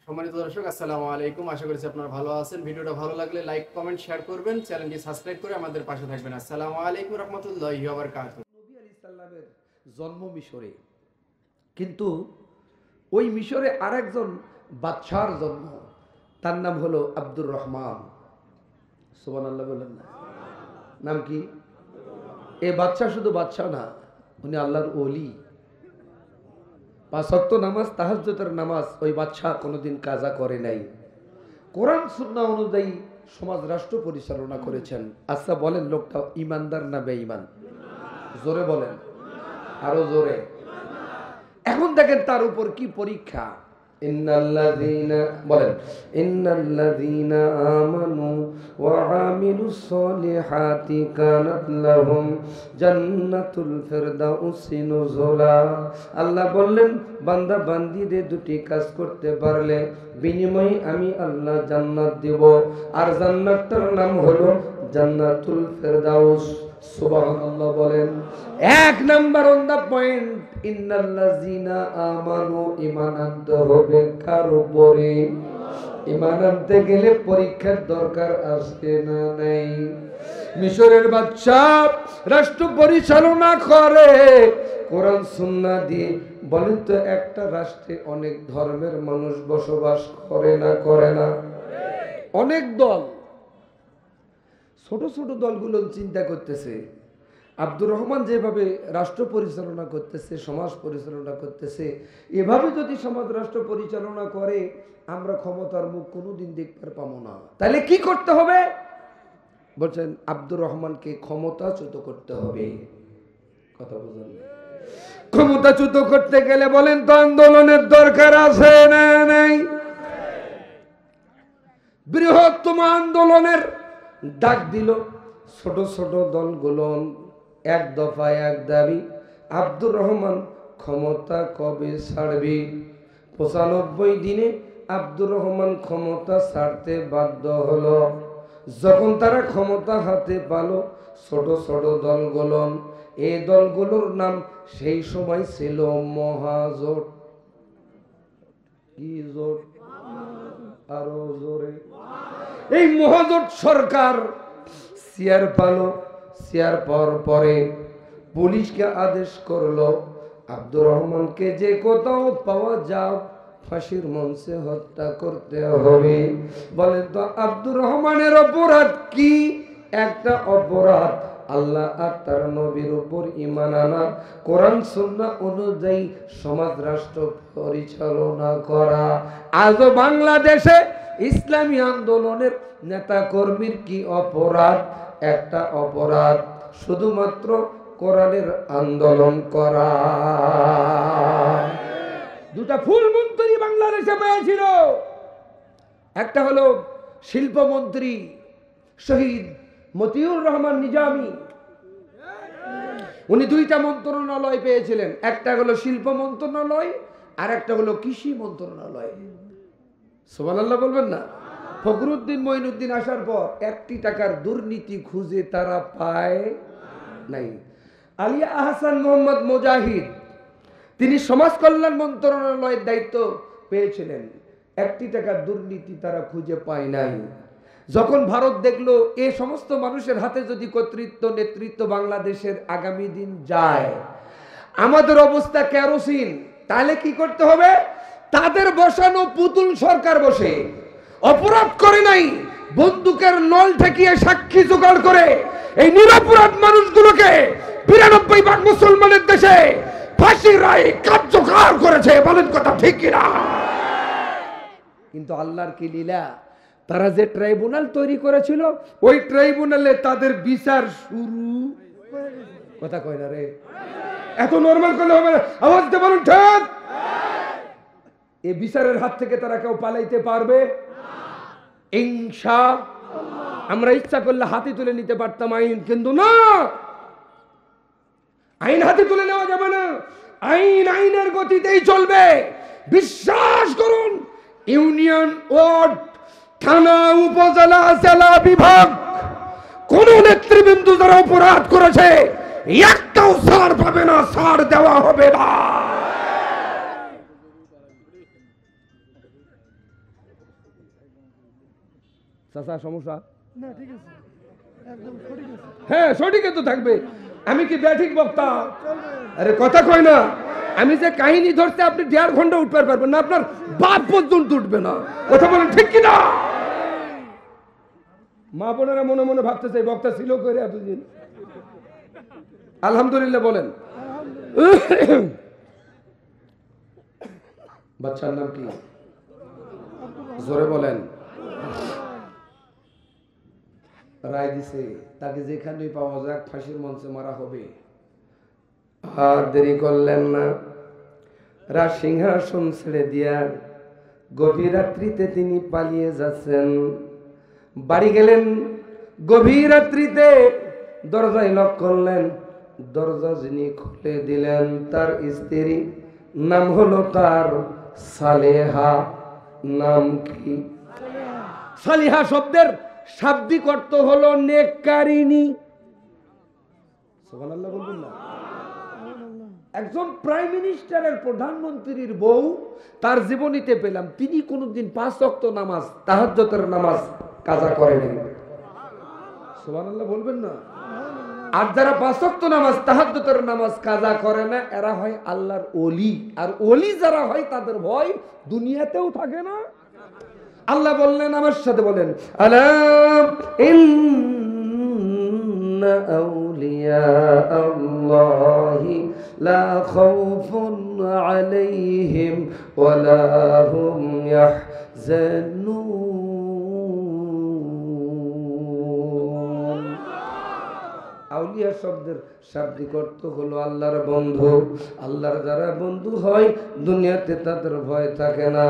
সম্মানিত দর্শক, আসসালামু আলাইকুম। আশা করছি আপনারা ভালো আছেন। ভিডিওটা ভালো লাগলে লাইক, কমেন্ট, শেয়ার করবেন। চ্যানেলটি সাবস্ক্রাইব করে আমাদের পাশে থাকবেন। আসসালামু আলাইকুম রাহমাতুল্লাহি ওয়া বারাকাতুহু। নবী আলাইহিস সালামের জন্ম মিশরে, কিন্তু ওই মিশরে আরেকজন বাদশার জন্ম, তার নাম হলো আব্দুর রহমান। সুবহানাল্লাহ বলেন না? নাম কি? এই বাদশা শুধু বাদশা না, উনি আল্লাহর ওলি। 5 ওয়াক্ত নামাজ, তাহাজ্জুদের নামাজ ওই বাদশা কোনোদিন কাজা করে নাই। কোরআন সুন্নাহ অনুযায়ী সমাজ রাষ্ট্র পরিচালনা করেছেন। আচ্ছা বলেন, লোকটা ইমানদার না বেঈমান? জোরে বলেন, আরো জোরে। এখন দেখেন তার উপর কি পরীক্ষা। ইন্নাল্লাযীনা বলেন, ইন্নাল্লাযীনা আমানু ওয়া আমিলুস সলিহাতি কানাত লাহুম জান্নাতুল ফিরদাউসি নুজুলা। আল্লাহ বললেন, বান্দা বান্দীদের দুটি কাজ করতে পারলে বিনিময়ে আমি আল্লাহ জান্নাত দেব, আর জান্নাতটার নাম হলো জান্নাতুল ফিরদাউস। সুবহানাল্লাহ বলেন। এক নাম্বার অন দা পয়েন্ট, ইন্নাল্লাযীনা আমানু, ঈমান আনতে হবে কার উপরে? ঈমান আনতে গেলে পরীক্ষার দরকার আছে না নাই? মিশরের বাদশা রাষ্ট্র পরিচালনা করে কোরআন সুন্নাহ দিয়ে। বলেন তো, একটা রাষ্ট্রে অনেক ধর্মের মানুষ বসবাস করে না করে না? অনেক দল, ছোট ছোট দলগুলো চিন্তা করতেছে আব্দুর রহমান যেভাবে রাষ্ট্র পরিচালনা করতেছে, সমাজ পরিচালনা করতেছে, এভাবে যদি সমাজ রাষ্ট্র পরিচালনা করে আমরা ক্ষমতার মুখ কোনোদিন দেখতে পাবো না। তাহলে কি করতে হবে? বলছেন আব্দুর রহমানকে ক্ষমতাচ্যুত করতে হবে। কথা বুঝলেন? ক্ষমতাচ্যুত করতে গেলে বলেন তো আন্দোলনের দরকার আছে না নাই? বৃহত্তম আন্দোলনের ডাক দিল ছোট ছোট দলগুলো, এক দফায় এক দাবি, আব্দুর রহমান ক্ষমতা কবে ছাড়বি? 95 দিনে আব্দুর রহমান ক্ষমতা ছাড়তে বাধ্য হলো। যখন তারা ক্ষমতা হাতে পেল, ছোট ছোট দলগুলো, এই দলগুলোর নাম সেই সময় ছিল মহাজোট। কি জোট? আরো জোরে। এই মহাজোট সরকার চেয়ার পালো। চেয়ার পাওয়ার পরে পুলিশকে আদেশ করলো, আব্দুর রহমানকে যে কোথাও পাওয়া যাও ফাঁসির মঞ্চে হত্যা করতে হবে। বলেন তো আব্দুর রহমানের অপরাধ কি? একটা অপরাধ আল্লাহ আর তার নবীর উপর ঈমান আনা, কোরআন সুন্নাহ অনুযায়ী সমাজ রাষ্ট্র পরিচালনা করা। আজও বাংলাদেশে ইসলামী আন্দোলনের নেতা কর্মীর কি অপরাধ? একটা অপরাধ, শুধুমাত্র কোরআনের আন্দোলন করা। দুটা ফুল মন্ত্রী বাংলাদেশে পেয়েছিল, একটা হলো শিল্পমন্ত্রী শহীদ মতিউর রহমান নিজামী, উনি দুইটা মন্ত্রণালয় পেয়েছিলেন, একটা হলো শিল্প মন্ত্রণালয় আর একটা হলো কৃষি মন্ত্রণালয়। সুবহানাল্লাহ বলবেন না? ফখরুদ্দিন মঈনুদ্দিন আসার পর 1 টাকার দুর্নীতি খুঁজে তারা পায় নাই। আলিয়া আহসান মোহাম্মদ মুজাহিদ, তিনি সমাজ কল্যাণ মন্ত্রণালয়ের দায়িত্ব পেয়েছিলেন, 1 টাকার দুর্নীতি তারা খুঁজে পায় নাই। যখন ভারত দেখলো এই সমস্ত মানুষের হাতে যদি কর্তৃত্ব নেতৃত্ব বাংলাদেশের আগামী দিন যায়, আমাদের অবস্থা কেরোসিন, তাহলে কি করতে হবে? তাদের বসানো পুতুল সরকার বসে অপরাধ করে নাই, বন্দুকের নল ঠেকিয়ে সাক্ষী জোগাড় করে এই নিরপরাধ মানুষগুলোকে 92 ভাগ মুসলমানের দেশে ফাঁসির রায় কার্যকর করেছে। বলেন কথা ঠিক কিনা? কিন্তু আল্লাহর কি লীলা, তারা যে ট্রাইব্যুনাল তৈরি করেছিল ওই ট্রাইব্যুনালে তাদের বিচার শুরু। কথা কয় না রে, এত নরমাল করলে হবে না, আওয়াজ দিয়ে বলুন ঠিক। এই বিচারের হাত থেকে তারা কেউ পালাইতে পারবে? ইনশাআল্লাহ। আমরা ইচ্ছা করলে হাতে তুলে নিতে পারতাম আইন, কিন্তু না, আইন হাতে তুলে নেওয়া যাবে না। আইন আইনের গতিতেই চলবে। বিশ্বাস করুন, ইউনিয়ন, ওয়ার্ড, থানা, উপজেলা, জেলা, বিভাগ, কোন নেতৃবৃন্দ যারা অপরাধ করেছে একটাও ছাড় পাবে না, ছাড় দেওয়া হবে না। চাচা সমস্যা না ঠিক আছে, একদম সঠিক আছে, হ্যাঁ সঠিকই তো থাকবে। আমি কি ব্যাঠিক বক্তা? চলবে। আরে কথা কয় না। আমি যে কাহিনী ধরতে আপনি 1.5 ঘন্টা উঠতে পারবেন না, আপনার বাপ পর্যন্ত উঠবে না। কথা বলেন ঠিক কি না? মা বোনেরা মনে মনে ভাবতেছে এই বক্তা ছিল করে এতদিন। আলহামদুলিল্লাহ বলেন। বাচ্চার নাম কি? জোরে বলেন। রায় দিছে তাকে যেখানেই পাওয়া যাক ফাঁসির মঞ্চে মারা হবে। আর দেরি করলেন না, রাজ সিংহাসন ছেড়ে দিয়া গভীর রাত্রিতে তিনি পালিয়ে যাচ্ছেন। বাড়ি গেলেন, গভীর রাত্রিতে দরজায় লক করলেন। দরজা যিনি খুলে দিলেন তার স্ত্রী, নাম হলো তার সালেহা। নাম কি? সালিহা শব্দের শাব্দিক অর্থ হলো নেককারিনী। সুবহানাল্লাহ বলবেন না? একজন প্রাইম মিনিস্টারের, প্রধানমন্ত্রীর বউ তার জীবনীতে পেলাম তিনি কোনদিন 5 ওয়াক্ত নামাজ, তাহাজ্জুদের নামাজ কাজা করেন। সুবহানাল্লাহ বলবেন না? আর যারা 5 ওয়াক্ত নামাজ, তাহাজ্জুদের নামাজ কাজা করে না, এরা হয় আল্লাহর ওলি। আর ওলি যারা হয় তাদের ভয় দুনিয়াতেও থাকে না। আল্লাহ বললেন, আমার সাথে বলেন, আলা ইন্না আউলিয়া আল্লাহি লা খাউফুন আলাইহিম ওয়া লা হুম ইয়াহজানুন। আউলিয়া শব্দের শাব্দিক অর্থ হলো আল্লাহর বন্ধু। আল্লাহর যারা বন্ধু হয় দুনিয়াতে তাদের ভয় থাকে না,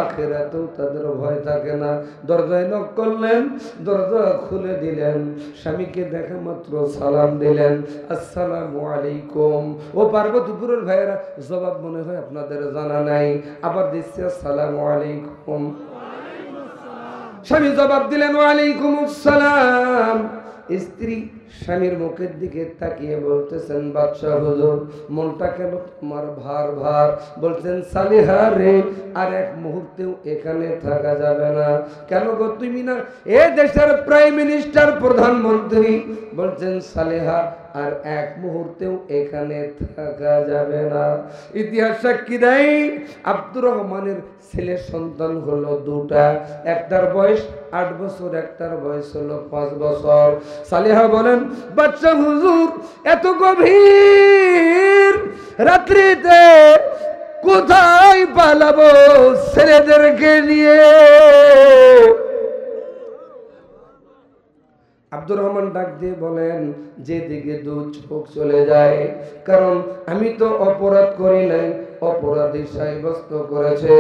আখিরাতেও তাদের ভয় থাকে না। দরজায় নক করলেন, দরজা খুলে দিলেন। স্বামীকে দেখা মাত্র সালাম দিলেন, আসসালামু আলাইকুম। ও পার্বতীপুরের ভাইয়েরা, জবাব মনে হয় আপনাদের জানা নাই, আবার দিচ্ছে আসসালামু আলাইকুম। স্বামী জবাব দিলেন ওয়ালাইকুম আসসালাম। স্ত্রী স্বামীর মুখের দিকে তাকিয়ে বলতেছেন, বাদশাহ হুজুর মনটা কেন তোমার ভার ভার? বলছেন, সালিহা রে, আর এক মুহূর্তেও এখানে থাকা যাবে না। কেন গো, তুমি না এ দেশের প্রাইম মিনিস্টার, প্রধানমন্ত্রী? বলছেন, সালিহা আর এক মুহূর্তেও এখানে থাকা যাবে না। ইতিহাস সাক্ষী দেয় আব্দুর রহমানের ছেলে সন্তান হলো 2টা, একটার বয়স 8 বছর, একটার বয়স হলো 5 বছর। সালিহা বলেন, বাচ্চা হুজুর এত গভীর রাত্রিতে কোথায় পালাবো ছেলেদেরকে নিয়ে? আব্দুর রহমান ডাক দিয়ে বলেন, যেদিকে 2 চোখ চলে যায়, কারণ আমি তো অপরাধ করি নাই, অপরাধী সাব্যস্ত করেছে।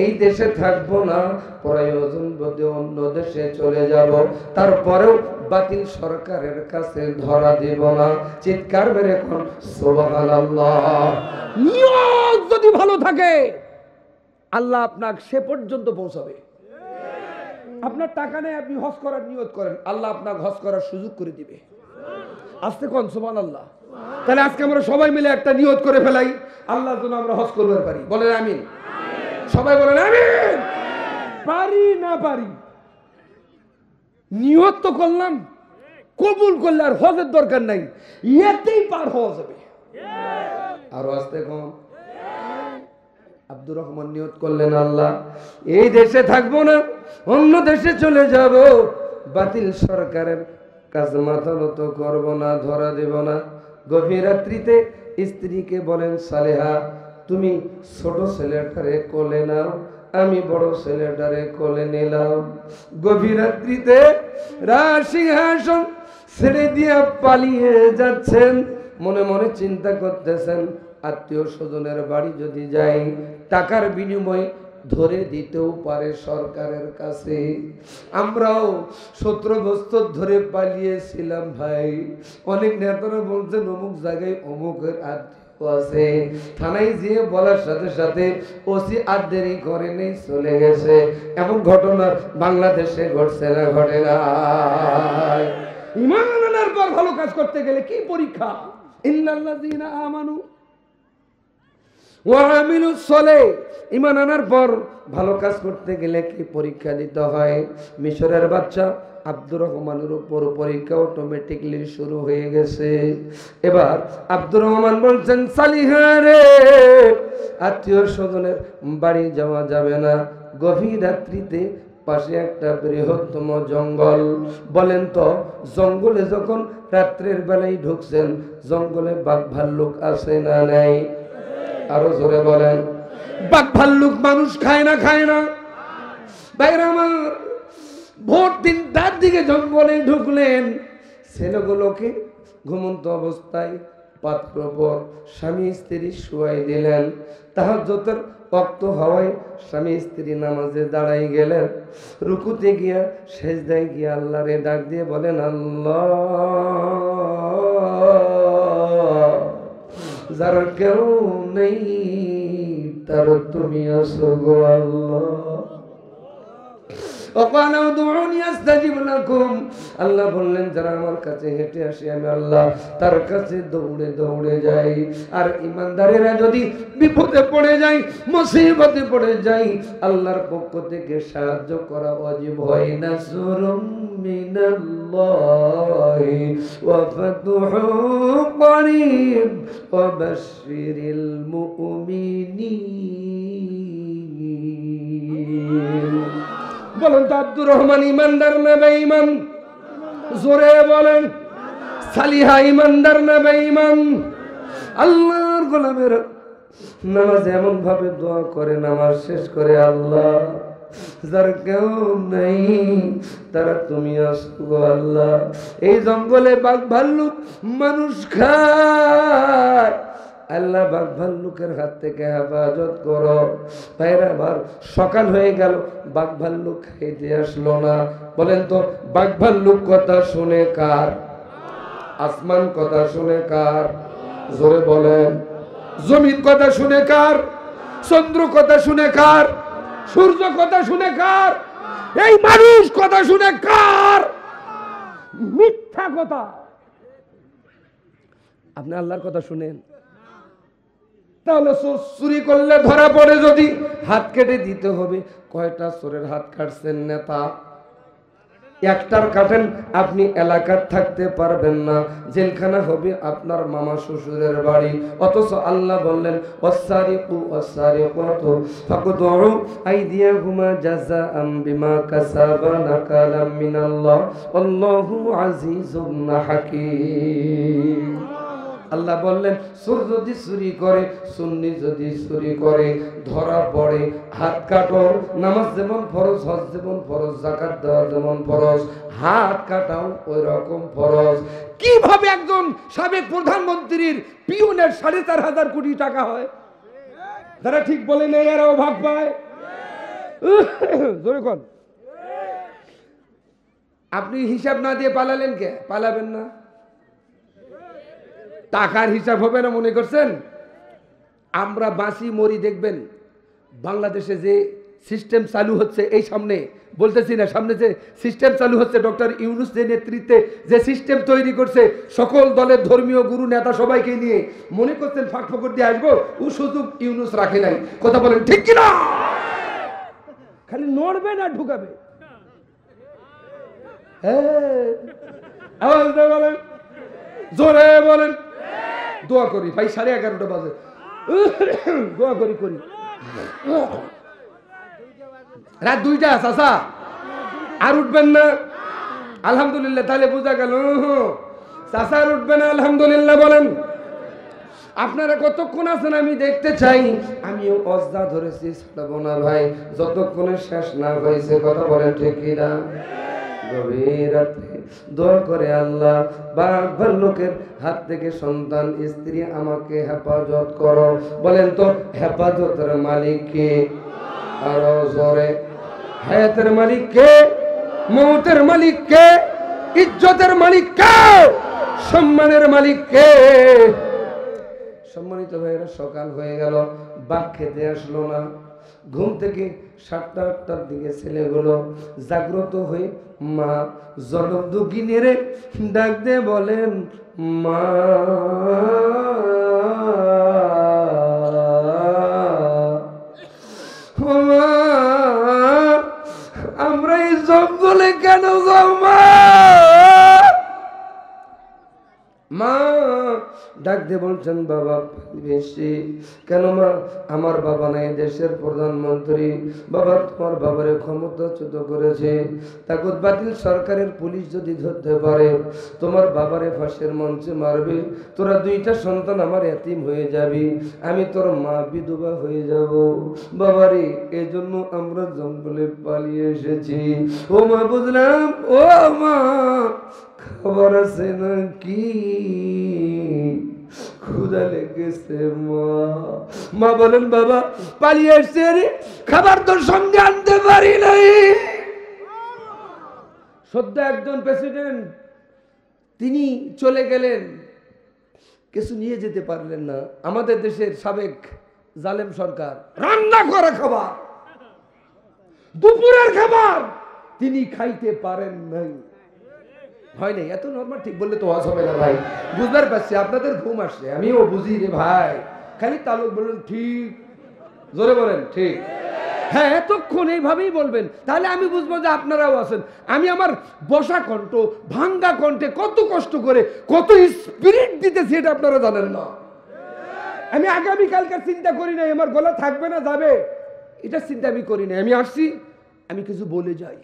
এই দেশে থাকবো না, প্রয়োজন বোধে অন্য দেশে চলে যাব, তারপরেও বাতিল সরকারের কাছে ধরা দেব না। চিৎকার মেরে কোন সুবহানাল্লাহ। নিয়ত যদি ভালো থাকে আল্লাহ আপনাকে সে পর্যন্ত পৌঁছাবে। আপনার টাকা নেই, আপনি হজ করার নিয়ত করেন, আল্লাহ আপনাকে হজ করার সুযোগ করে দিবে। আস্তে কোন সুবহানাল্লাহ। তাহলে আজকে আমরা সবাই মিলে একটা নিয়ত করে ফেলাই, আল্লাহর জন্য আমরা হজ করতে পারি। বলেন আমিন। সবাই বলেন আমিন। পারি না পারি, নিয়ত তো করলাম, কবুল করলে আর হজের দরকার নাই, এতেই পার হওয়া যাবে। আরো আস্তে কোন। আব্দুর রহমান নিয়ত করলেন, আল্লাহ এই দেশে থাকবো না, অন্য দেশে চলে যাব, বাতিল সরকারের কাছে মাথা নত করব না, ধরা দেব না। গভীর রাত্রিতে স্ত্রীকে বলেন, সালেহা তুমি ছোট ছেলেটারে কোলে নাও, আমি বড় ছেলেটারে কোলে নিলাম। গভীর রাত্রিতে রাজ সিংহাসন ছেড়ে দিয়ে পালিয়ে যাচ্ছেন। মনে মনে চিন্তা করতেছেন, আত্মীয় স্বজনের বাড়ি যদি যাই, টাকার বিনিময়ে ধরে দিতেও পারে সরকারের কাছে। আমরাও 17 বছর ধরে পালিয়েছিলাম ভাই। অনেক নেতারা বলছেন অমুক জায়গায় অমুকের আত্মীয় আছে, থানায় যেয়ে বলার সাথে সাথে ওসি আর দেরি করে নেই, চলে গেছে। এমন ঘটনা বাংলাদেশে ঘটছে না, ঘটে না। ঈমান আনার পর ভালো কাজ করতে গেলে কি পরীক্ষা? ইন্নাল্লাযীনা আমানু ওয়ামিলুস সলে, ঈমান আনার পর ভালো কাজ করতে গেলে কি পরীক্ষা দিতে হয়। মিশরের বাচ্চা আব্দুর রহমানের উপর পরীক্ষা অটোমেটিকলি শুরু হয়ে গেছে। এবার আব্দুর রহমান বলছেন, সালিহা রে, আত্মীয় স্বজনের বাড়ি যাওয়া যাবে না, গভীর রাত্রিতে পাশে একটা বৃহত্তম জঙ্গল। বলেন তো, জঙ্গলে যখন রাত্রের বেলায় ঢুকছেন, জঙ্গলে বাঘ ভাল্লুক আছে না নাই? আরো জোরে বলেন। বাঘ ভাল্লুক মানুষ খায় না? খায় না? বাইরে আমার ভোর 3টার দিকে জঙ্গলে ঢুকলেন, ছেলেগুলোকে ঘুমন্ত অবস্থায় পাত্র পর স্বামী স্ত্রী শুয়াই দিলেন। তাহাজ্জুদের ওয়াক্ত হওয়ায় স্বামী স্ত্রী নামাজে দাঁড়াই গেলেন। রুকুতে গিয়া সেজদায় গিয়া আল্লাহরে ডাক দিয়ে বলেন, আল্লাহ, যার কেউ নেই তার তুমি আছো গো আল্লাহ। আল্লাহ বললেন, যারা আমার কাছে হেঁটে আসে আমি আল্লাহ তার কাছে দৌড়ে দৌড়ে যাই। আর ইমানদারেরা যদি বিপদে পড়ে যায়, মুসিবতে পড়ে যায়, আল্লাহর পক্ষ থেকে সাহায্য করা ওয়াজিব হয়। নাসরুম মিনাল্লাহি ওয়া ফাতহুন করিব ওয়া বাশশিরিল মুমিনিন। বলেন তো, আব্দুর রহমান ইমানদার না বেঈমান? জোরে বলেন। সালিহা ইমানদার না বেঈমান? আল্লাহর গোলামের নামাজ এমন ভাবে দোয়া করে, নামাজ শেষ করে, আল্লাহ, যার কেউ নেই তারা তুমি আসো গো আল্লাহ। এই জঙ্গলে বাঘ ভাল্লুক মানুষ খায়, আল্লাহ বাঘ ভাল্লুকের হাত থেকে হেফাজত করো। ভাইরা আমার, সকাল হয়ে গেল, বাঘ ভাল্লুক খাইতে আসলো না। বলেন তো, বাঘ ভাল্লুক কথা শুনে কার? আসমান কথা শুনে কার? জোরে বলেন। জমিন কথা শুনে কার? চন্দ্র কথা শুনে কার? সূর্য কথা শুনে কার? এই মানুষ কথা শুনে কার? মিথ্যা কথা। আপনি আল্লাহর কথা শুনেন? তাহলে চুরি করলে ধরা পড়ে যদি হাত কেটে দিতে হবে। কয়টা চোরের হাত কাটছেন নেতা? একটার কাটেন, আপনি এলাকার থাকতে পারবেন না, জেলখানা হবে আপনার মামা শ্বশুরের বাড়ি। অথচ আল্লাহ বললেন, ওয়াসারিকু ওয়াসারিকাতু ফাকতুউ আইদিয়াহুমা জাযাআম বিমা কাসাবা নাকালাম মিনাল্লাহ আল্লাহু আজিজুন হাকীম। আল্লাহ বললেন, চোর যদি চুরি করে, সুন্নি যদি চুরি করে, ধরা পড়ে, হাত কাটো। নামাজ যেমন ফরজ, হজ যেমন ফরজ, যাকাত দেওয়া যেমন ফরজ, হাত কাটাও ওই রকম ফরজ। কিভাবে একজন সাবেক প্রধানমন্ত্রীর পিয়নের 4,500 কোটি টাকা হয়? যারা ঠিক বলে নেই এরাও ভাগ পায়। জোরে কোন? আপনি হিসাব না দিয়ে পালালেন কে? পালাবেন না? টাকার হিসাব হবে না মনে করছেন? আমরা বাঁচি মরি, দেখবেন বাংলাদেশে যে সিস্টেম চালু হচ্ছে, এই সামনে বলতেছি না, সামনে যে সিস্টেম চালু হচ্ছে, ডক্টর ইউনূস যে নেতৃত্বে যে সিস্টেম তৈরি করছে, সকল দলের ধর্মীয় গুরু নেতা সবাইকে নিয়ে, মনে করছেন ফাঁক ফকর দিয়ে আসবো, ও সুযোগ ইউনূস রাখে নাই। কথা বলেন ঠিক কিনা? খালি নড়বে না ঢুকাবে। আওয়াজ দিয়ে বলেন, জোরে বলেন। দোয়া করি ভাই, 11:30 বাজে, দোয়া করি। রাত 2টা চাচা, আর উঠবেন না? আলহামদুলিল্লাহ, তাহলে বোঝা গেল চাচা আর উঠবে না। আলহামদুলিল্লাহ বলেন। আপনারা কতক্ষণ আছেন আমি দেখতে চাই। আমিও অজদা ধরেছি, ছাড়বো না ভাই যতক্ষণে শেষ না হয়েছে। কথা বলেন ঠিক কিনা? গভীর রাতে দোয়া করে, আল্লাহ বাঘ ভাল্লুকের হাত থেকে সন্তান স্ত্রী আমাকে হেফাজত করো। বলেন তো, হেফাজতের মালিক কে? আরো জোরে। হায়াতের মালিক কে? মৌতের মালিক কে? ইজ্জতের মালিক কে? সম্মানের মালিক কে? সম্মানিত ভাইয়েরা, সকাল হয়ে গেল, বাঘ খেতে আসলো না। ঘুম থেকে 7টা-8টার দিকে ছেলেগুলো জাগ্রত হয়ে মা জনম দুঃখিনী রে ডাক দিয়ে বলেন, মা আমরা এই জঙ্গলে কেন গো মা? মা ডাক দিয়ে বলছেন বাবা বেশি কেন মা? আমার বাবা নাই দেশের প্রধানমন্ত্রী, বাবা তোমার বাবারে ক্ষমতাচ্যুত করেছে, তাগুত বাতিল সরকারের পুলিশ যদি ধরতে পারে তোমার বাবারে ফাঁসের মঞ্চে মারবে, তোরা দুইটা সন্তান আমার এতিম হয়ে যাবি, আমি তোর মা বিধবা হয়ে যাব বাবারে, এজন্য আমরা জঙ্গলে পালিয়ে এসেছি। ও মা বুঝলাম, ও মা খবর আছে নাকি? ক্ষুধা লেগেছে মা। মা বলেন বাবা পালিয়ে এসছে, খাবার তোর সঙ্গে আনতে পারি নাই। সদ্য একজন প্রেসিডেন্ট তিনি চলে গেলেন, কিছু নিয়ে যেতে পারলেন না। আমাদের দেশের সাবেক জালেম সরকার রান্না করা খাবার, দুপুরের খাবার তিনি খাইতে পারেন নাই। হয় নাই, এত নরমাল ঠিক বললে তো ওয়াজ হবে না ভাই, বুঝতে পারছি আপনাদের ঘুম আসছে, আমিও বুঝি রে ভাই, খালি তালুক বলুন ঠিক, জোরে বলেন ঠিক। হ্যাঁ এতক্ষণ এইভাবেই বলবেন, তাহলে আমি বুঝবো যে আপনারাও আছেন। আমি আমার বসা কণ্ঠ ভাঙ্গা কণ্ঠে কত কষ্ট করে কত স্পিরিট দিতেছি এটা আপনারা জানেন না। আমি আগামীকালকার চিন্তা করি নাই আমার গলা থাকবে না যাবে, এটা চিন্তা আমি করি নাই। আমি আসছি, আমি কিছু বলে যাই,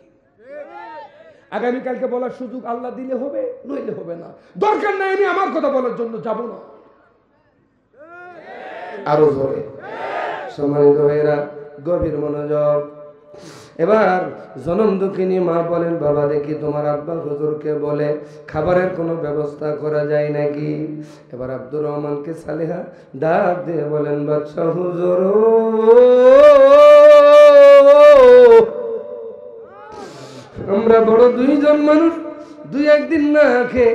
আগামীকালকে বলার সুযোগ আল্লাহ দিলে হবে, নইলে হবে না, দরকার নাই আমি আমার কথা বলার জন্য যাব না। আরো জোরে সম্মানিত ভাইরা গভীর মনোযোগ। এবার জনম দুঃখিনী মা বলেন বাবা দেখি তোমার আব্বা হুজুরকে বলে খাবারের কোনো ব্যবস্থা করা যায় নাকি। এবার আব্দুর রহমানকে সালেহা ডাক দিয়ে বলেন বাদশা হুজুর আমরা বড় দুইজন মানুষ, দুই একদিন না খেয়ে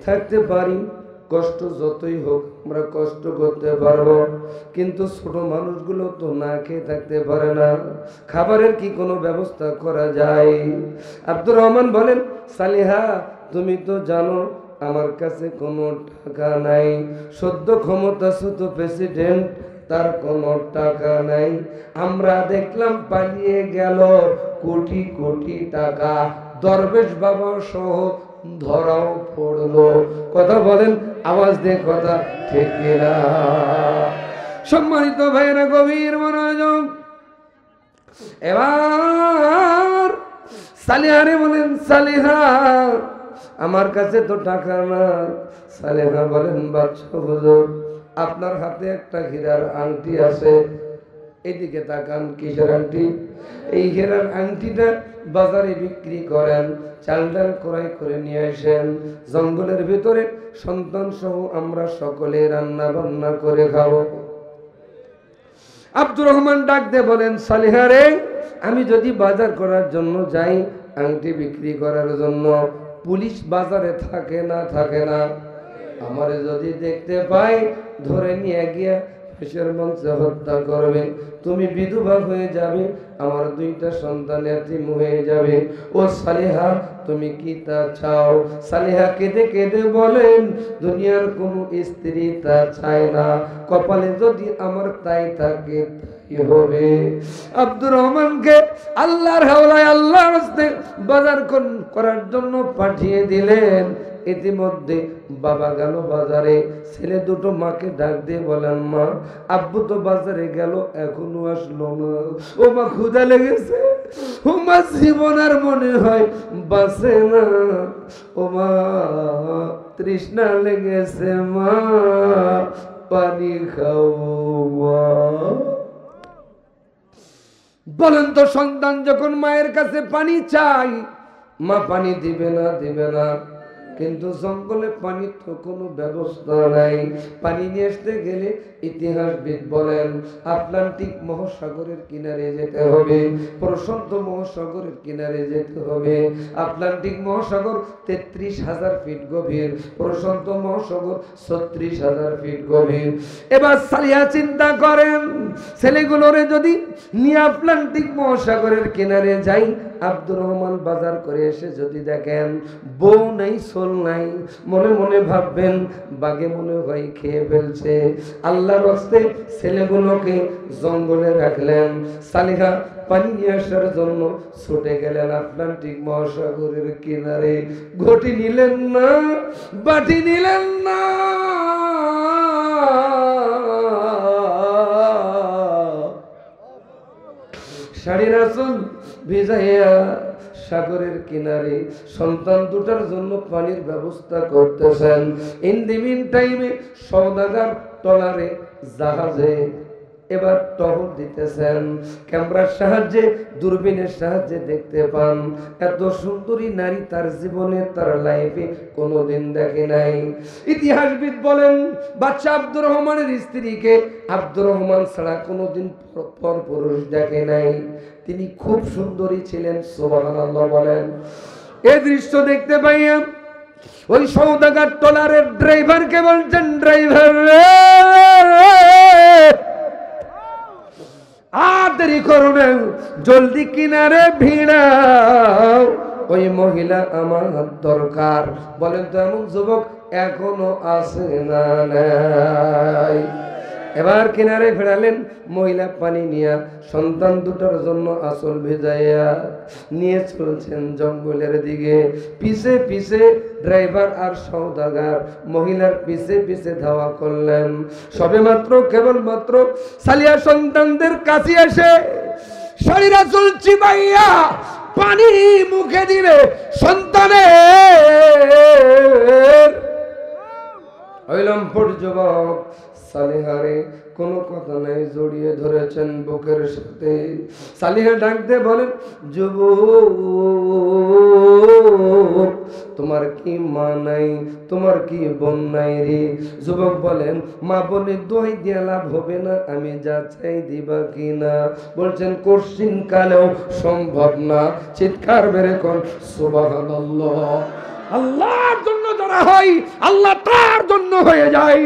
থাকতে পারি, কষ্ট যতই হোক আমরা কষ্ট করতে পারবো, কিন্তু ছোট মানুষগুলো তো না খেয়ে থাকতে পারে না, খাবারের কি কোনো ব্যবস্থা করা যায়? আব্দুর রহমান বলেন সালিহা তুমি তো জানো আমার কাছে কোনো টাকা নাই, সদ্য ক্ষমতাচ্যুত প্রেসিডেন্ট তার কোনো টাকা নাই, আমরা দেখলাম পালিয়ে গেল কোটি কোটি টাকা, দরবেশ বাবা সহ ধরাও পড়লো। কথা বলেন আওয়াজ দিয়ে কথা ঠিক না? সম্মানিত ভাইরা গভীর মনোযোগ। এবার সালিহারে বলেন সালিহা আমার কাছে তো টাকা না। সালিহা বলেন বাদশা হুজুর আপনার হাতে একটা হীরার আংটি আছে, এদিকে তাকান। কিসের আংটি? এই হীরার আংটিটা বাজারে বিক্রি করেন, চাল ডাল ক্রয় করে নিয়ে আসেন, জঙ্গলের ভিতরে সন্তান সহ আমরা সকলে রান্না বান্না করে খাবো। আব্দুর রহমান ডাক দিয়ে বলেন সালিহা রে আমি যদি বাজার করার জন্য যাই, আংটি বিক্রি করার জন্য, পুলিশ বাজারে থাকে না থাকে না, আমারে যদি দেখতে পাই ধরে নিয়ে গিয়া ফাঁসির মঞ্চে হত্যা করবে, তুমি বিধবা হয়ে যাবে, আমার দুইটা সন্তান এতিম হয়ে যাবে। ও সালিহা তুমি কি তা চাও? সালিহা কেঁদে কেঁদে বলেন দুনিয়ার কোনো স্ত্রী তা চায় না, কপালে যদি আমার তাই থাকে তাই হবে। আব্দুর রহমানকে আল্লাহর হাওলায় আল্লাহর রাস্তায় বাজার করার জন্য পাঠিয়ে দিলেন। ইতিমধ্যে বাবা গেল বাজারে, ছেলে দুটো মাকে ডাক দিয়ে বলেন মা আব্বু তো বাজারে গেল এখনো আসলো না, ও মা ক্ষুধা লেগেছে, ও মা জীবন আর মনে হয় বাঁচে না, ও মা তৃষ্ণা লেগেছে মা পানি খাও মা। বলেন তো সন্তান যখন মায়ের কাছে পানি চাই, মা পানি দিবে না? দিবে না। কিন্তু জঙ্গলে পানির তো কোনো ব্যবস্থা নাই, পানি নিয়ে আসতে গেলে ইতিহাসবিদ বলেন আটলান্টিক মহাসাগরের কিনারে যেতে হবে, প্রশান্ত মহাসাগরের কিনারে যেতে হবে। আটলান্টিক মহাসাগর 33,000 ফিট গভীর, প্রশান্ত মহাসাগর 36,000 ফিট গভীর। এবার সালিহা চিন্তা করেন ছেলেগুলোরে যদি নিয়ে আটলান্টিক মহাসাগরের কিনারে যাই, আব্দুর রহমান বাজার করে এসে যদি দেখেন বউ নাই সোল নাই, মনে মনে ভাববেন বাগে মনে হয় খেয়ে ফেলছে। আল্লাহর রাস্তায় ছেলেগুলোকে জঙ্গলে রাখলেন। সালিহা পানি নিয়ে আসার জন্য ছুটে গেলেন আটলান্টিক মহাসাগরের কিনারে। ঘটি নিলেন না, বাটি নিলেন না, শাড়ির আঁচল ভিজাইয়া সাগরের কিনারে সন্তান দুটার জন্য পানির ব্যবস্থা করতেছেন। ইন দি মিন টাইমে সওদাগর ট্রলারে জাহাজে এবার টহল দিতেছেন। ক্যামেরার সাহায্যে, দূরবীনের সাহায্যে দেখতে পান এত সুন্দরী নারী তার জীবনে, তার লাইফে কোনোদিন দেখে নাই। ইতিহাসবিদ বলেন বাদশা আব্দুর রহমানের স্ত্রীকে আব্দুর রহমান ছাড়া কোনোদিন পর পুরুষ দেখে নাই। তিনি খুব সুন্দরী ছিলেন, সুবহানাল্লাহ বলেন। এই দৃশ্য দেখতে পাইয়া ওই সওদাগর ট্রলারের ড্রাইভারকে বলছেন, ড্রাইভার রে, আর দেরি করো না, জলদি কিনারে ভিড়াও, ওই মহিলা আমার দরকার। বলেন তো এমন যুবক এখনো আছে না নাই? এবার কিনারে ফেরালেন, মহিলা পানি নিয়ে সন্তান দুটার জন্য আঁচল ভেজাইয়া নিয়ে চলছেন জঙ্গলের দিকে। পিছে পিছে ড্রাইভার আর সওদাগর মহিলার পিছে পিছে ধাওয়া করলেন। সবে মাত্র কেবলমাত্র সালিয়া সন্তানদের কাছে এসে শরীর আঁচল চিবাইয়া পানি মুখে দিবে সন্তানের ওই লম্পট যুবক সালিহারে কোনো কথা নাই জড়িয়ে ধরেছেন বুকের সাথে। সালিহা ডাক দিয়ে বলেন, যুবক তোমার কি মা নাই, তোমার কি বোন নাই রে? যুবক বলেন, মা বোনের দোহাই দিয়া লাভ হবে না, আমি যা চাই দিবা কিনা? বলছেন কোশ্চিন কালেও সম্ভব না। চিৎকার বেড়ে কোন সুবহানাল্লাহ। আল্লাহর জন্য যারা হয় আল্লাহ তার জন্য হয়ে যায়।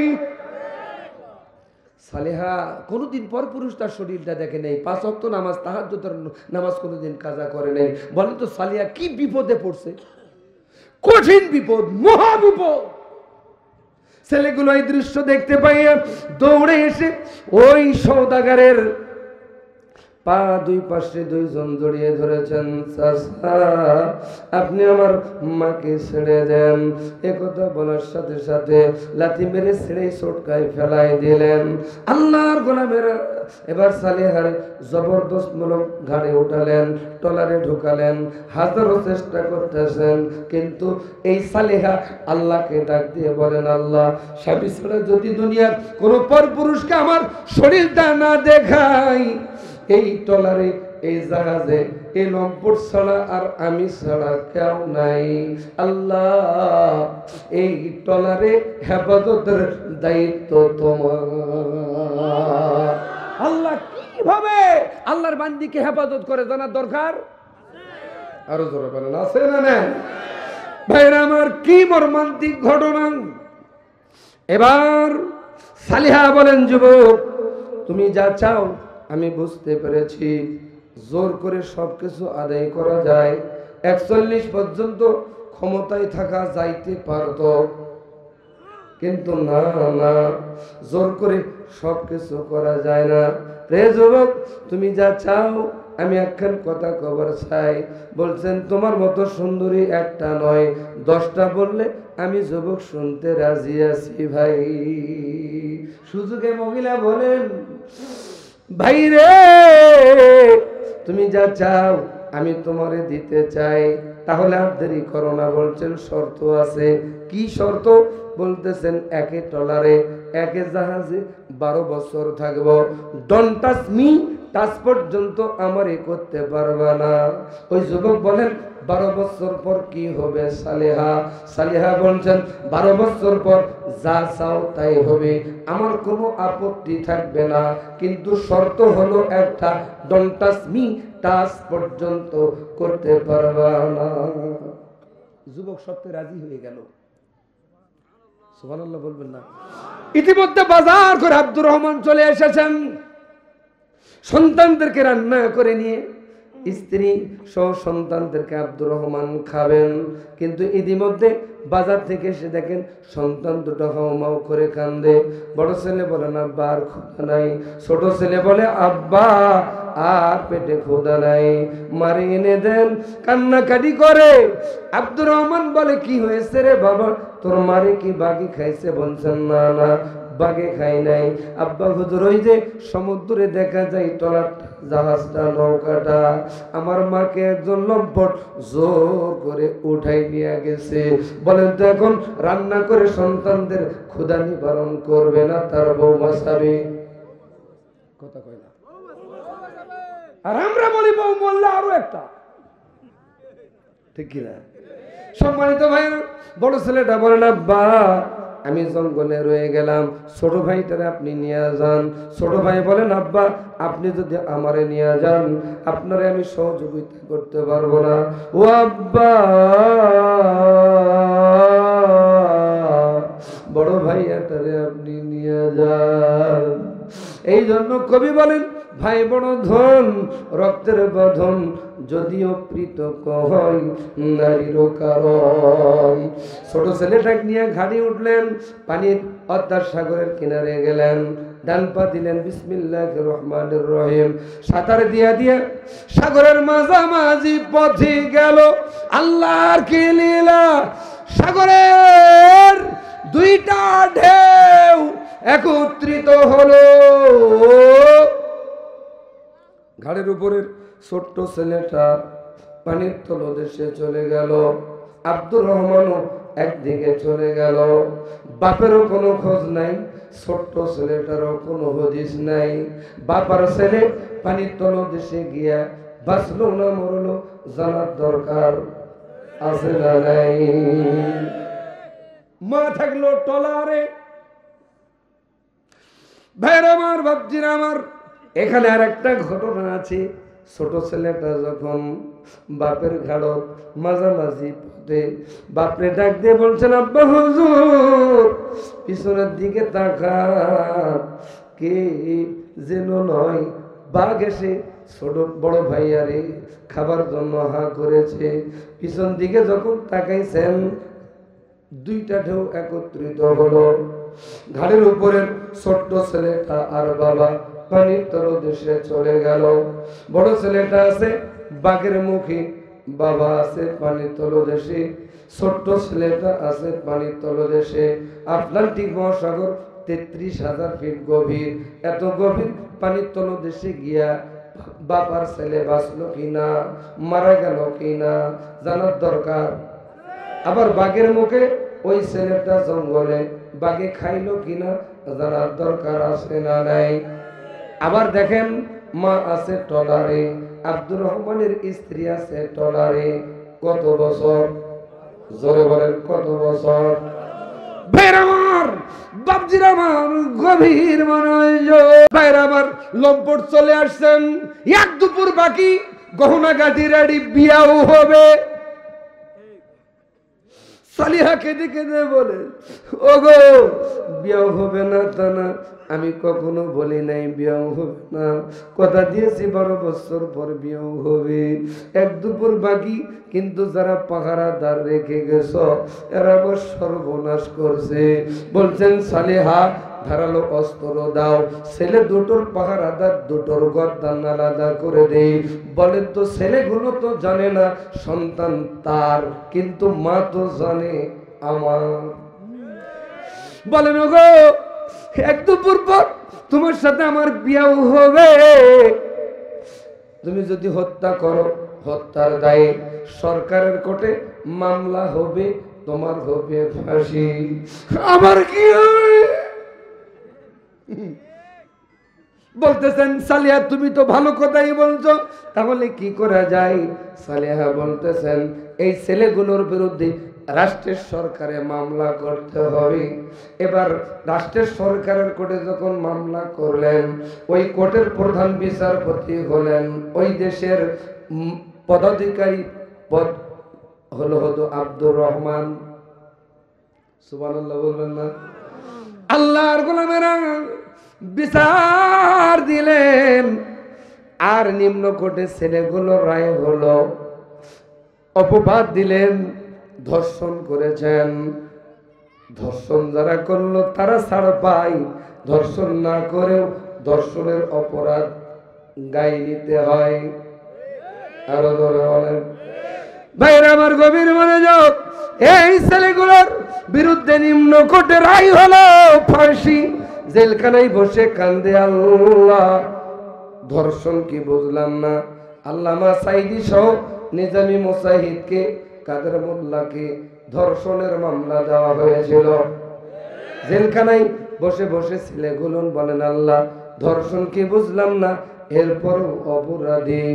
সালেহা কোনোদিন পর পুরুষ তার শরীরটা দেখে নেই, 5 ওয়াক্ত নামাজ, তাহাজ্জুদের নামাজ কোনোদিন কাজা করে নেই। বলেন তো সালেহা কি বিপদে পড়ছে? কঠিন বিপদ, মহা বিপদ। ছেলেগুলো এই দৃশ্য দেখতে পাইয়া দৌড়ে এসে ওই সওদাগরের পা দুই পাশে দুইজন জড়িয়ে ধরেছেন। চাচা আপনি আমার মাকে ছেড়ে দেন। একথা বলার সাথে সাথে লাথি মেরে ছেড়ে চটকায় ফেলাই দিলেন। আল্লাহর গোলামেরা এবার সালেহার জবরদস্ত মূলক ঘাড়ে উঠালেন, ট্রলারে ঢুকালেন, হাজারো চেষ্টা করতেছেন, কিন্তু এই সালেহা আল্লাহকে ডাক দিয়ে বলেন, আল্লাহ স্বামী ছাড়া যদি দুনিয়ার কোন পর পুরুষকে আমার শরীরটা না দেখাই, এই ট্রলারে, এই জাহাজে, এই লম্পট ছাড়া আর আমি ছাড়া কেউ নাই। আল্লাহ এই ট্রলারে হেফাজতের দায়িত্ব তোমার। আল্লাহ কিভাবে আল্লাহর বান্দিকে হেফাজত করে জানার দরকার। আরো জোরে বলেন, আছে না না? ভাইরা আমার, কি মর্মান্তিক ঘটনা। এবার সালিহা বলেন, যুবক তুমি যা চাও আমি বুঝতে পেরেছি, জোর করে সবকিছু আদায় করা যায়। 41 পর্যন্ত ক্ষমতায় থাকা যাইতে পারত, কিন্তু না না, জোর করে সবকিছু করা যায় না। রে যুবক তুমি যা চাও আমি একখান কথা কবার চাই। বলছেন তোমার মতো সুন্দরী একটা নয়, 10টা বললে আমি যুবক শুনতে রাজি আছি ভাই। সুযোগে মহিলা বলেন, ভাই রে তুমি যা চাও আমি তোমারে দিতে চাই, তাহলে আর দেরি করো না। বলছেন শর্ত আছে। কি শর্ত? বলতেছেন একে ট্রলারে, একে জাহাজে 12 বছর থাকবো। ডোন্ট টাচ মি, টাচ পর্যন্ত আমারে করতে পারবা না। ওই যুবক বলেন 12 বছর পর কি হবে সালেহা? সালেহা বলছেন 12 বছর পর যা চাও তাই হবে, আমার কোনো আপত্তি থাকবে না, কিন্তু শর্ত হলো একটা, ডোন্ট টাচ মি, টাচ পর্যন্ত করতে পারবা না। যুবক শর্তে রাজি হয়ে গেল। সুবহানাল্লাহ বলবেন না? ইতিমধ্যে বাজার করে আব্দুর রহমান চলে এসেছেন, সন্তানদেরকে রান্না করে নিয়ে স্ত্রী সহ সন্তানদেরকে আব্দুর রহমান খাবেন। কিন্তু ইতিমধ্যে বাজার থেকে এসে দেখেন সন্তান দুটো হাউমাউ করে কান্দে। বড় ছেলে বলে, আব্বা আর ক্ষুধা নাই। ছোট ছেলে বলে, আব্বা আর পেটে ক্ষুধা নাই, মারে এনে দেন। কান্নাকাটি করে। আব্দুর রহমান বলে, কি হয়েছে রে বাবা, তোর মারে কি বাঘে খাইছে? বলছেন না না, বাঘে খাই নাই আব্বা হুজুর, ওই যে সমুদ্রে দেখা যায় ট্রলার, জাহাজটা, নৌকাটা, আমার মাকে একজন লম্পট জোর করে উঠাই নিয়ে গেছে। বলেন তো এখন রান্না করে সন্তানদের ক্ষুধা নিবারণ করবে না তার বউ বাঁচাবে? কথা কয় না। আর আমরা বলি বউ মরলে আরো একটা, ঠিক কিনা? সম্মানিত ভাই, বড় ছেলেটা বলেন, আব্বা আমি জঙ্গলে রয়ে গেলাম, ছোট ভাইটারে আপনি নিয়ে যান। ছোট ভাই বলেন, আব্বা আপনি যদি আমারে নিয়ে যান, আপনারে আমি সহযোগিতা করতে পারবো না। ও আব্বা, বড় ভাইয়াটারে আপনি নিয়ে যান। এই জন্য কবি বলেন, ভাই বড় ধন, রক্তের বধন, যদিও পৃথক হয় নারীর কারণ। ছোট ছেলেটাকে নিয়ে ঘাড়ি উঠলেন, পানির অদ্দার সাগরের কিনারে গেলেন, ডান পা দিলেন বিসমিল্লাহির রহমানির রহিম, সাঁতার দিয়া দিয়া সাগরের মাঝামাঝি পথে গেল। আল্লাহর কি লীলা, সাগরের দুইটা ঢেউ একত্রিত হলো। ঘাড়ের উপরের ছোট্ট ছেলেটা পানির তলদেশে চলে গেল, আব্দুর রহমানও একদিকে চলে গেল। বাপেরও কোনো খোঁজ নাই, ছোট্ট ছেলেটারও কোনো হদিস নাই। বাপার ছেলে পানির তলদেশে গিয়া বাঁচলো না মরলো জানার দরকার আছে না নাই? মা থাকলো টলারে। ভাইয়ের আমার, বাপজির আমার, এখানে আর একটা ঘটনা আছে। ছোট ছেলেটা যখন বাপের ঘাড়ত মাঝামাঝি পথে বাপরে ডাক দিয়ে বলছেন, আব্বা হুজুর পিছনের দিকে তাকান, কে যেন নয় বাঘ এসে ছোট বড় ভাইয়ারে খাবার জন্য হা করেছে। পিছন দিকে যখন তাকাইছেন, দুইটা ঢেউ একত্রিত হলো। ঘাড়ের উপরের ছোট্ট ছেলেটা আর বাবা পানির তলদেশে চলে গেল। বড় ছেলেটা আছে বাঘের মুখে, বাবা আছে পানির তলদেশে, ছোট্ট ছেলেটা আছে পানির তলদেশে। আটলান্টিক মহাসাগর 33,000 ফিট গভীর। এত গভীর পানির তলদেশে গিয়া বাবার ছেলে বাঁচলো কিনা, মারা গেল কিনা জানার দরকার। আবার বাঘের মুখে ওই ছেলেটা জঙ্গলে, বাঘে খাইলো কিনা জানার দরকার আছে না নাই? আবার দেখেন, মা আছে টলারে, আব্দুর রহমানের স্ত্রী আছে টলারে। কত বছর? জোরে বলেন, কত বছর? ভাইয়ের আমার, বাপজির আমার, গভীর মনোযোগ। ভাইয়ের আমার, লম্পট চলে আসছেন, এক দুপুর বাকি, গহনা গাটি রেডি, বিয়াও হবে। সালিহাকে দেখে বলে, ওগো বিয়াও হবে না তা না, আমি কখনো বলি নাই বিয়াও হবে না, কথা দিয়েছি 12 বছর পর বিয়াও হবে। এক দুপুর বাকি, কিন্তু যারা পাহারাদার রেখে গেছ এরা আবার সর্বনাশ করছে। বলছেন, সালিহা ধারালো অস্ত্র দাও, ছেলে দুটোর পাহারাদার দুটোর গর্দান আলাদা করে দেই। বলেন তো, ছেলেগুলো তো জানে না সন্তান তার, কিন্তু মা তো জানে আমার। বলেন, ওগো এক দুপুর পর তোমার সাথে আমার বিয়াও হবে, তুমি যদি হত্যা করো, হত্যার দায়ে সরকারের কোর্টে মামলা হবে, তোমার হবে ফাঁসি। আমার কি হবে? বলতেছেন, সালিহা তুমি তো ভালো কথাই বলছো, তাহলে কি করা যায়? সালিহা বলতেছেন, এই ছেলেগুলোর বিরুদ্ধে রাষ্ট্রের সরকারে মামলা করতে হবে। এবার রাষ্ট্রের সরকারের কোর্টে যখন মামলা করলেন, ওই কোর্টের প্রধান বিচারপতি হলেন ওই দেশের পদাধিকারী, পদ হলো আব্দুর রহমান। সুবহানাল্লাহ বলবেন না? আল্লাহর গোলামেরা বিচার দিলেন, আর নিম্ন কোর্টে ছেলেগুলো রায় হলো, অপবাদ দিলেন, ধর্ষণ করেছেন। ধর্ষণ যারা করলো তারা ছাড় পায়, ধর্ষণ না করেও ধর্ষণের অপরাধ গায়ে নিতে হয়। আরো ধরে বলেন ভাইরা আমার, গভীর মনোযোগ। এই ছেলেগুলোর বিরুদ্ধে নিম্ন কোর্টে রায় হলো ফাঁসি। জেলখানায় বসে কান্দে আল্লাহ, ধর্ষণ কি বুঝলাম না। আল্লামা সাইদি সহ নিজামী মুজাহিদকে, কাদের মোল্লাকে ধর্ষণের মামলা দেওয়া হয়েছিল। জেলখানায় বসে বসে ছেলেগুলো বলেন আল্লাহ, ধর্ষণ কি বুঝলাম না, এরপর অপরাধী।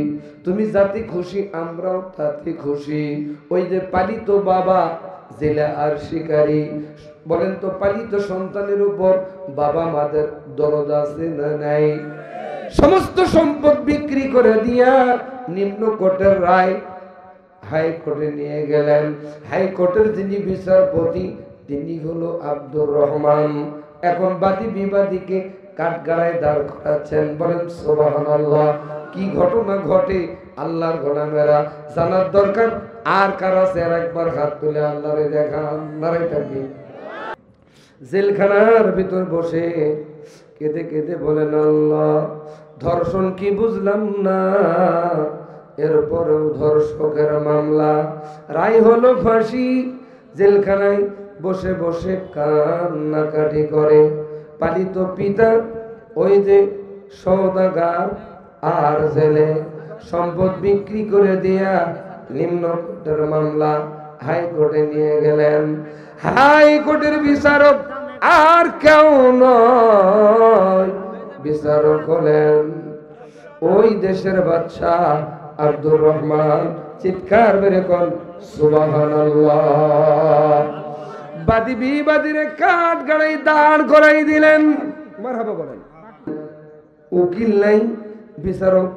তুমি যাতে খুশি আমরাও তাতে খুশি। ওই যে পালিত বাবা জেলে আর শিকারী, বলেন তো পালিত সন্তানের উপর বাবা মাদের দরদ আছে না নাই? সমস্ত সম্পদ বিক্রি করে দিয়া নিম্ন কোর্টের রায় হাইকোর্টে নিয়ে গেলেন। হাইকোর্টের যিনি বিচারপতি তিনি হলো আব্দুর রহমান। এখন বাদী বিবাদীকে কাঠগড়ায় দাঁড় করাচ্ছেন। বলেন সুবহানাল্লাহ। কি ঘটনা ঘটে আল্লাহর গোলামেরা জানার দরকার। আর কারা স্যার একবার হাত তুলে আল্লাহরে দেখান, নারাই থাকবি। জেলখানার ভিতর বসে কেঁদে কেঁদে বলেন আল্লাহ, ধর্ষণ কি বুঝলাম না, এরপরেও ধর্ষকের মামলা, রায় হলো ফাঁসি। জেলখানায় বসে বসে কান্নাকাটি করে পালিত পিতা, ওই যে সওদাগার আর জেলে সম্পদ বিক্রি করে দিয়া নিম্ন কোর্টের মামলা হাইকোর্টে নিয়ে গেলেন। হাইকোর্টের বিচারক আর কেউ নয়, বিচারক হলেন ওই দেশের বাদশা আব্দুর রহমান। চিৎকার বের কর সুবহানাল্লাহ। বাদী বিবাদীরে কাঠ গাড়াই দাঁড় করাই দিলেন। মারহাবা বলেন। উকিল নাই, বিচারক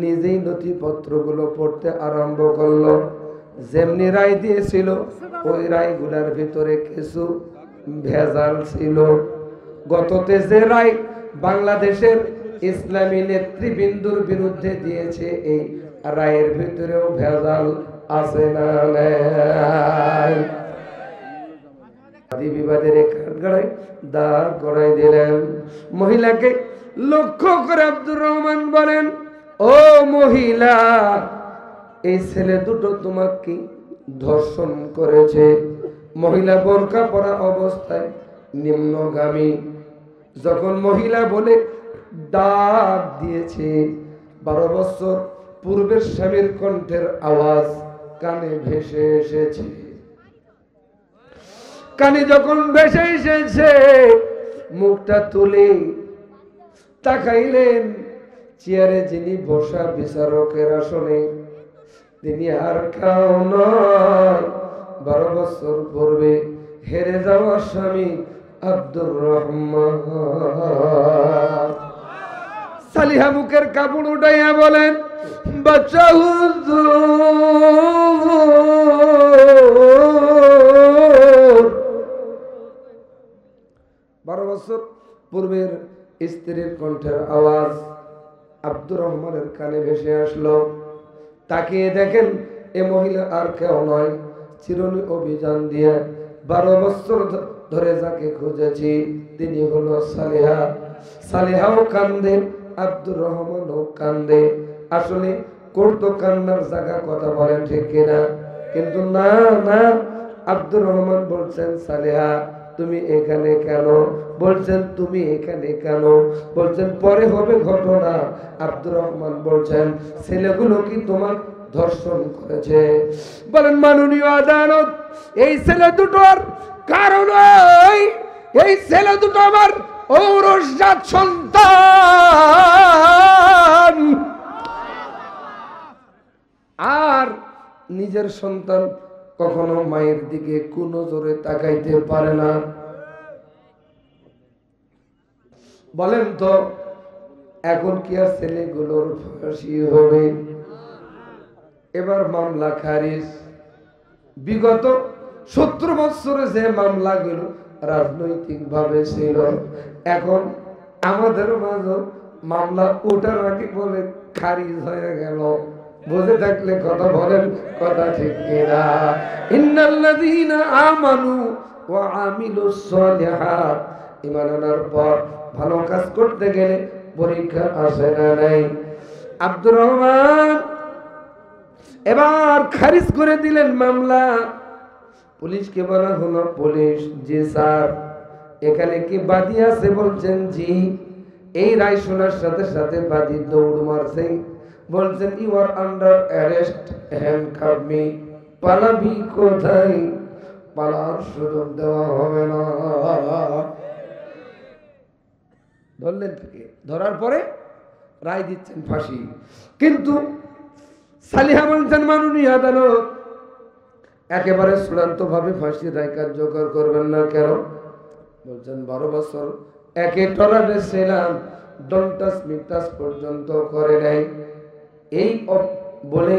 নিজেই নথিপত্রগুলো পড়তে আরম্ভ করলো। যেমনি রায় দিয়েছিল ওই রায়গুলার ভিতরে কিছু ভেজাল ছিল। গততে যে রায় বাংলাদেশের ইসলামী নেতৃবৃন্দুর বিরুদ্ধে দিয়েছে, এই রায়ের ভিতরেও ভেজাল আছে না নাই? বিবাদের কাঠগড়ায় দাঁড় করাই দিলেন। মহিলাকে লক্ষ্য করে আব্দুর রহমান বলেন, ও মহিলা, এই ছেলে দুটো তোমাকে ধর্ষণ করেছে। মহিলা বোরকা পরা অবস্থায় নিম্নগামী। যখন মহিলা বলে ডাক দিয়েছে, 12 বছর পূর্বের স্বামীর কণ্ঠের আওয়াজ কানে ভেসে এসেছে। কানে যখন ভেসে এসেছে, মুখটা তুলে তাকাইলেন চেয়ারে যিনি বসা বিচারকের আসনে, তিনি আর কেউ নয়, 12 বছর পূর্বে হেরে যাওয়া স্বামী আব্দুর রহমান। সালিহা মুখের কাপড় উঠাইয়া বলেন, বাচ্চা হুজুর, 12 বছর পূর্বের স্ত্রীর কণ্ঠের আওয়াজ আব্দুর রহমানের কানে ভেসে আসলো। তাকিয়ে দেখেন এ মহিলা আর কেউ নয়, চিরুনি অভিযান দিয়ে 12 বছর ধরে যাকে খুঁজেছি তিনি হলো সালেহা। সালেহাও কান্দে, আব্দুর রহমানও কান্দে। আসলে করতো কান্নার জায়গা, কথা বলেন ঠিক কিনা? কিন্তু না না, আব্দুর রহমান বলছেন সালেহা তুমি এখানে কেন? বলছেন তুমি এখানে কেন? বলছেন পরে হবে ঘটনা। আব্দুর রহমান বলছেন ছেলেগুলো কি তোমার ধর্ষণ করেছে? বলেন মাননীয় আদালত, এই ছেলে দুটোর কারণ এই ছেলে দুটো আমার ঔরসজাত সন্তান, আর নিজের সন্তান কখনো মায়ের দিকে কোন নজরে তাকাইতে পারে না। বলেন তো এখন কি আর ছেলেগুলোর ফাঁসি হবে? এবার মামলা খারিজ। বিগত 70 বছরে যে মামলাগুলো রাজনৈতিক ভাবে ছিল, এখন আমাদের মাঝে মামলা ওঠার আগে বলে খারিজ হয়ে গেল। বুঝে থাকলে কথা বলেন, কথা ঠিক কিনা? ইন্নাল্লাযীনা আমানু ওয়া আমিলুস সালিহাত, ঈমান আনার পর ভালো কাজ করতে গেলে পরীক্ষা আসে না নাই? আব্দুর রহমান এবার খারিজ করে দিলেন মামলা। পুলিশকে বলা হলো, পুলিশ, জি স্যার, এখানে কি বাদী আছে? বলছেন জি। এই রায় শোনার সাথে সাথে বাদী দৌড় মারছে, বলছেন you are under arrest, handcuff me. পালাবি কোথায়? পালার সুযোগ দেওয়া হবে না। ধরলেন থেকে, ধরার পরে রায় দিচ্ছেন ফাঁসি। কিন্তু সালিহা বলছেন মাননীয় আদালত একেবারে চূড়ান্ত ভাবে ফাঁসির রায় কার্যকর করবেন না কেন? বলছেন 12 বছর একে টলারে ছিলাম, ডোন্ট টাচ মি টাচ পর্যন্ত করে নাই। এই বলে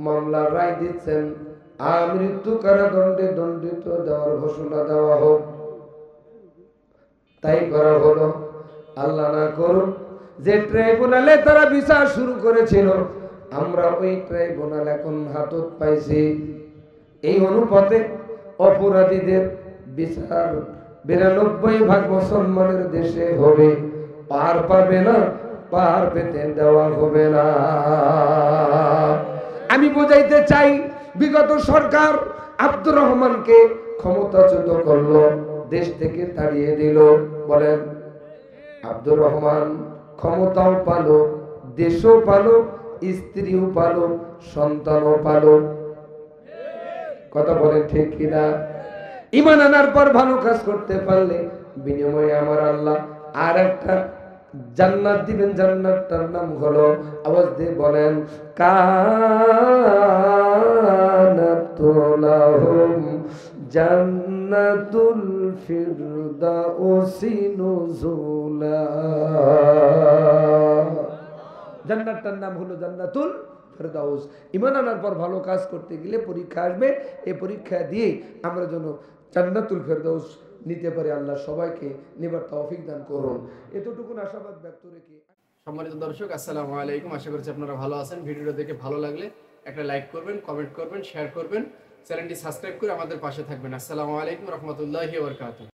মামলার রায় দিচ্ছেন মৃত্যু কারাদণ্ডে দণ্ডিত দেওয়ার ঘোষণা দেওয়া হোক। তাই করা হলো। আল্লাহ না করুন, যে ট্রাইব্যুনালে তারা বিচার শুরু করেছিল, আমরা ওই ট্রাইব্যুনাল এখন হাতত পাইছি। এই অনুপাতে অপরাধীদের বিচার 92% মুসলমানের দেশে হবে, পার পাবে না, পার পেতে দেওয়া হবে না। আমি বোঝাইতে চাই, বিগত সরকার আব্দুর রহমানকে ক্ষমতাচ্যুত করলো, দেশ থেকে তাড়িয়ে দিল। বলেন, আব্দুর রহমান ক্ষমতাও পালো, দেশও পালো, স্ত্রীও পালো, সন্তানও পালো। কথা বলেন ঠিক কিনা? ঈমান আনার পর ভালো কাজ করতে পারলে বিনিময়ে আমার আল্লাহ আর একটা জান্নাত দিবেন। জান্নাতটার নাম হলো, আওয়াজ দিয়ে বলেন, কানাতুলাহুম জান্নাতুল ফিরদাউসি নুজুলা। জান্নাতটার নাম হলো জান্নাতুল ফেরদাউস। ঈমান আনার পর ভালো কাজ করতে গেলে পরীক্ষা আসবে, এই পরীক্ষা দিয়ে আমরা যেন জান্নাতুল ফেরদাউস নিতে পারি। আল্লাহ সবাইকে নেবার তৌফিক দান করুন। এতটুকু আশাবাদ ব্যক্ত রেখে, সম্মানিত দর্শক, আসসালামু আলাইকুম। আশা করছি আপনারা ভালো আছেন। ভিডিওটা দেখে ভালো লাগলে একটা লাইক করবেন, কমেন্ট করবেন, শেয়ার করবেন, চ্যানেলটি সাবস্ক্রাইব করে আমাদের পাশে থাকবেন। আসসালামু আলাইকুম রহমতুল্লাহি ওয়া বারাকাতুহু।